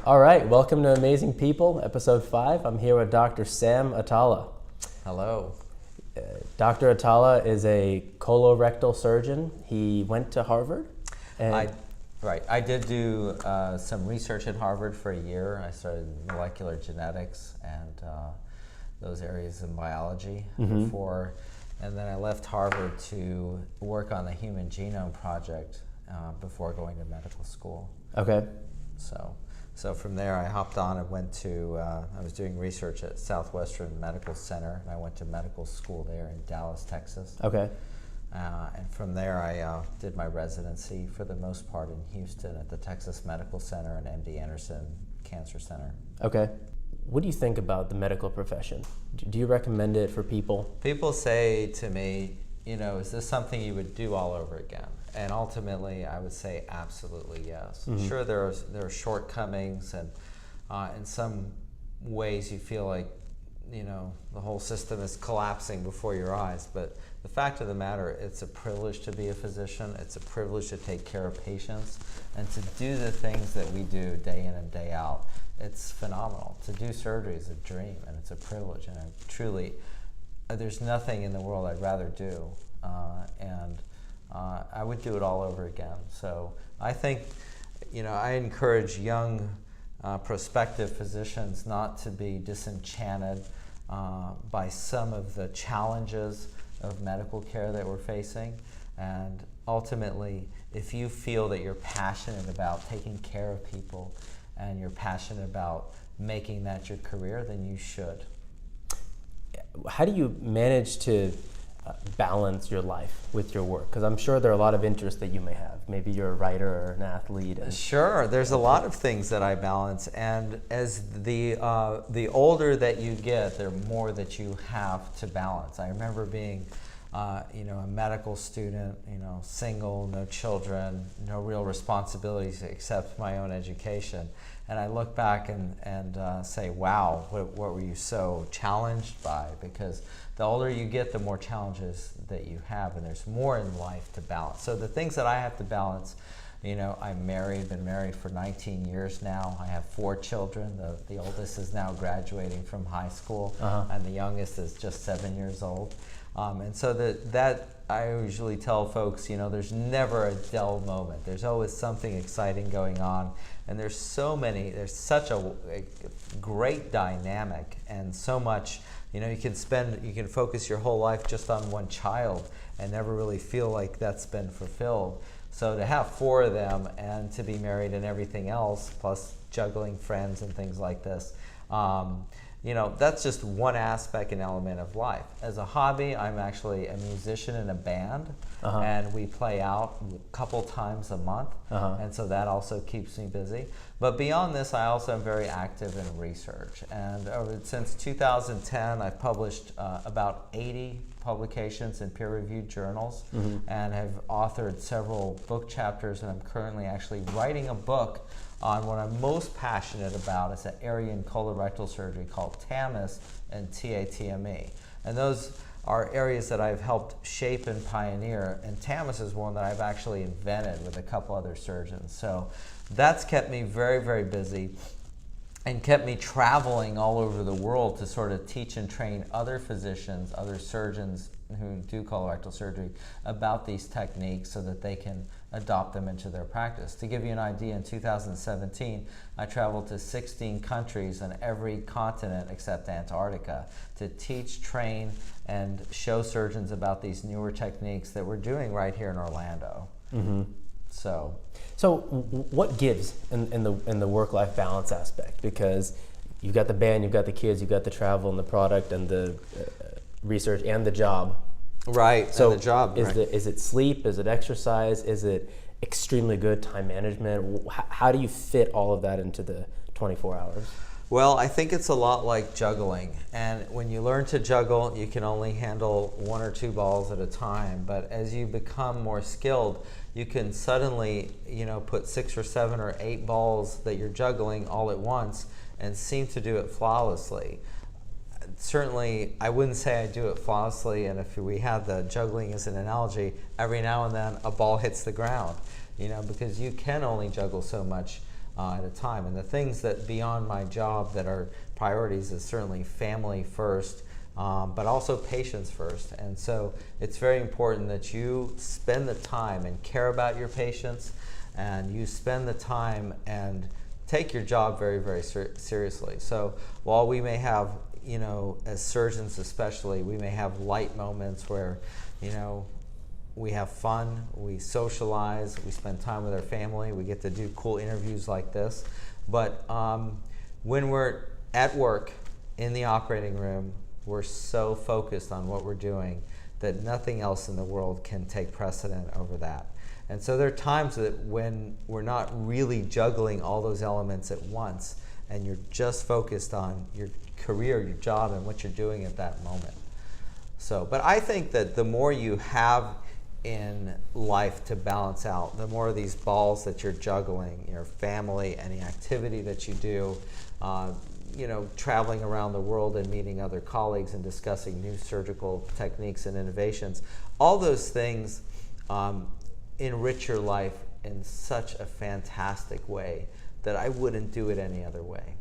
All right, welcome to Amazing People, episode 5. I'm here with Dr. Sam Atallah. Hello. Dr. Atallah is a colorectal surgeon. He went to Harvard. I did do some research at Harvard for a year. I started molecular genetics and those areas in biology before, and then I left Harvard to work on the Human Genome Project before going to medical school. Okay. So from there I hopped on and went to, I was doing research at Southwestern Medical Center, and I went to medical school there in Dallas, Texas. Okay. And from there I did my residency for the most part in Houston at the Texas Medical Center and MD Anderson Cancer Center. Okay. What do you think about the medical profession? Do you recommend it for people? People say to me, is this something you would do all over again? And ultimately, I would say absolutely yes. Mm-hmm. Sure, there are shortcomings, and in some ways you feel like the whole system is collapsing before your eyes. But the fact of the matter, it's a privilege to be a physician. It's a privilege to take care of patients and to do the things that we do day in and day out. It's phenomenal. To do surgery is a dream, and it's a privilege. And truly, there's nothing in the world I'd rather do. I would do it all over again. So I think, I encourage young prospective physicians not to be disenchanted by some of the challenges of medical care that we're facing. And ultimately, if you feel that you're passionate about taking care of people and you're passionate about making that your career, then you should. How do you manage to balance your life with your work? Because I'm sure there are a lot of interests that you may have. Maybe you're a writer or an athlete. Sure, there's a lot of things that I balance, and as the older that you get, the more that you have to balance. I remember being a medical student, single, no children, no real responsibilities except my own education. And I look back and say, wow, what were you so challenged by? Because the older you get, the more challenges that you have, and there's more in life to balance. So the things that I have to balance, I'm married, been married for 19 years now. I have 4 children. The oldest is now graduating from high school, and the youngest is just 7 years old. And so that I usually tell folks, there's never a dull moment. There's always something exciting going on, and there's such a great dynamic, and so much, you can focus your whole life just on one child and never really feel like that's been fulfilled. So to have 4 of them and to be married and everything else, plus juggling friends and things like this, that's just one aspect and element of life. As a hobby, I'm actually a musician in a band, and we play out a couple times a month, and so that also keeps me busy. But beyond this, I also am very active in research, and since 2010, I've published about 80 publications in peer-reviewed journals, and have authored several book chapters, and I'm currently actually writing a book on what I'm most passionate about. It's an area in colorectal surgery called TAMIS and TATME. And those are areas that I've helped shape and pioneer, and TAMIS is one that I've actually invented with a couple other surgeons. So that's kept me very, very busy and kept me traveling all over the world to sort of teach and train other physicians, other surgeons who do colorectal surgery about these techniques so that they can adopt them into their practice. To give you an idea, in 2017, I traveled to 16 countries on every continent except Antarctica to teach, train, and show surgeons about these newer techniques that we're doing right here in Orlando. So what gives in the work-life balance aspect? Because you've got the band, you've got the kids, you've got the travel and the product and the research and the job. Right, so and the job. Is it sleep? Is it exercise? Is it extremely good time management? How do you fit all of that into the 24 hours? Well, I think it's a lot like juggling. And when you learn to juggle, you can only handle 1 or 2 balls at a time. But as you become more skilled, you can suddenly, put 6 or 7 or 8 balls that you're juggling all at once and seem to do it flawlessly. Certainly, I wouldn't say I do it flawlessly, and if we had the juggling as an analogy, every now and then a ball hits the ground, because you can only juggle so much at a time. And the things that beyond my job that are priorities is certainly family first, but also patients first. And so it's very important that you spend the time and care about your patients, and you spend the time and take your job very, very seriously. So while we may have, you know, as surgeons especially, we may have light moments where, you know, we have fun, we socialize, we spend time with our family, we get to do cool interviews like this. But when we're at work in the operating room, we're so focused on what we're doing that nothing else in the world can take precedent over that. And so there are times that when we're not really juggling all those elements at once, and you're just focused on your career, your job, and what you're doing at that moment. So, but I think that the more you have in life to balance out, the more of these balls that you're juggling, your family, any activity that you do, you know, traveling around the world and meeting other colleagues and discussing new surgical techniques and innovations, all those things enrich your life in such a fantastic way that I wouldn't do it any other way.